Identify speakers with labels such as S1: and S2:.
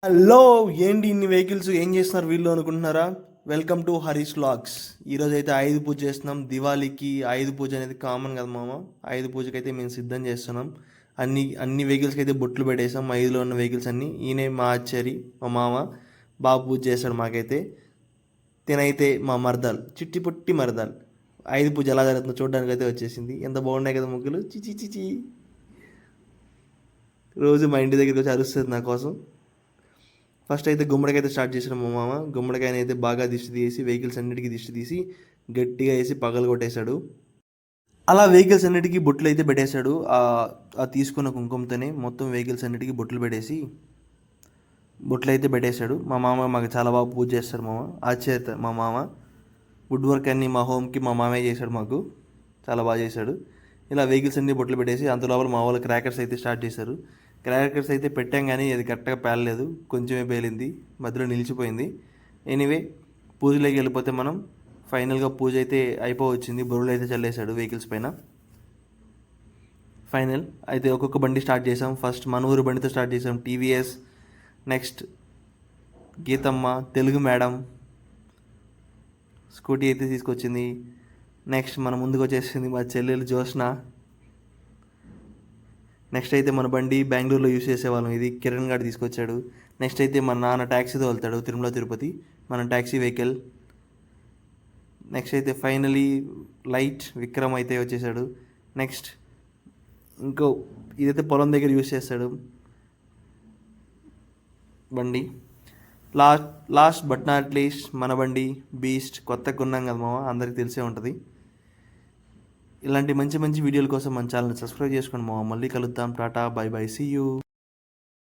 S1: Hello, ఏంటి ఇన్ని vehicles ఏం చేస్తున్నారు వీళ్ళు అనుకుంటున్నారా? Welcome to Harish vlogs. ఈరోజు అయితే ఆయుధ పూజ చేస్తున్నాం. దివాళీకి ఆయుధ పూజ అనేది కామన్ కదా మామ. ఆయుధ పూజకి అయితే మేము సిద్ధం చేస్తున్నాం. అన్ని వెహికల్స్కి అయితే బొట్లు పెట్టేసాం. ఐదులో ఉన్న వెహికల్స్ అన్నీ. ఈయనే మా ఆచారి, మా మామ బాగా పూజ చేస్తాడు మాకైతే. తినైతే మా మరదాలు, చిట్టి పుట్టి మరదాలు. ఆయుధ పూజ ఎలా జరుగుతుందో చూడడానికి అయితే వచ్చేసింది. ఎంత బాగున్నాయి కదా ముగ్గులు, చిచి చిచి. రోజు మా ఇంటి దగ్గరికి వచ్చి అరుస్తుంది నా కోసం. ఫస్ట్ అయితే గుమ్మడికాయ అయితే స్టార్ట్ చేసాడు మా మామ. గుమ్మడికాయని అయితే బాగా దిష్టి తీసి, వెహికల్స్ అన్నిటికీ దిష్టి తీసి గట్టిగా వేసి పగలు కొట్టేశాడు. అలా వెహికల్స్ అన్నిటికీ బొట్లు అయితే పెట్టేశాడు. ఆ తీసుకున్న కుంకుమతోనే మొత్తం వెహికల్స్ అన్నిటికీ బొట్లు పెట్టేసి బొట్లు అయితే పెట్టేశాడు. మా మామ మాకు చాలా బాగా పూజ చేస్తాడు మామ. ఆశ్చర్యత మా మామ. వుడ్ వర్క్ అన్ని మా హోమ్కి మా మామే చేశాడు. మాకు చాలా బాగా చేశాడు. ఇలా వెహికల్స్ అన్ని బొట్లు పెట్టేసి అంత లోపల మా వాళ్ళు క్రాకర్స్ అయితే స్టార్ట్ చేశారు. క్రాకర్స్ అయితే పెట్టాం కానీ అది కరెక్ట్గా పేలలేదు, కొంచెమే పేలింది, మధ్యలో నిలిచిపోయింది. ఎనీవే, పూజలోకి వెళ్ళిపోతే మనం ఫైనల్గా పూజ అయితే అయిపోవచ్చింది. బొరువులు అయితే చల్లేశాడు వెహికల్స్ పైన. ఫైనల్ అయితే ఒక్కొక్క బండి స్టార్ట్ చేసాం. ఫస్ట్ మన ఊరు బండితో స్టార్ట్ చేసాం, TVS. Next Geethamma, Telugu madam Scooty అయితే తీసుకొచ్చింది. నెక్స్ట్ మన ముందుకు వచ్చేసింది మా చెల్లెలు జ్యోత్స్న. నెక్స్ట్ అయితే మన బండి బెంగళూరులో యూస్ చేసేవాళ్ళం, ఇది కిరణ్ గారు తీసుకొచ్చాడు. నెక్స్ట్ అయితే మన నాన్న ట్యాక్సీతో వెళ్తాడు తిరుమల తిరుపతి, మన ట్యాక్సీ వెహికల్. నెక్స్ట్ అయితే ఫైనలీ లైట్ విక్రమ్ అయితే వచ్చేసాడు. నెక్స్ట్ ఇంకో ఇదైతే పొలం దగ్గర యూస్ చేస్తాడు బండి. లాస్ట్ బట్ నాట్ లీస్ట్ మన బండి బీస్ట్. కొత్తగా కొన్నాం కదా మామ, అందరికి తెలిసే ఉంటుంది. ఇలాంటి మంచి మంచి వీడియోల కోసం మన ఛానల్ని సబ్స్క్రైబ్ చేసుకోండి మామ. మళ్ళీ కలుద్దాం. Tata, bye bye, see you.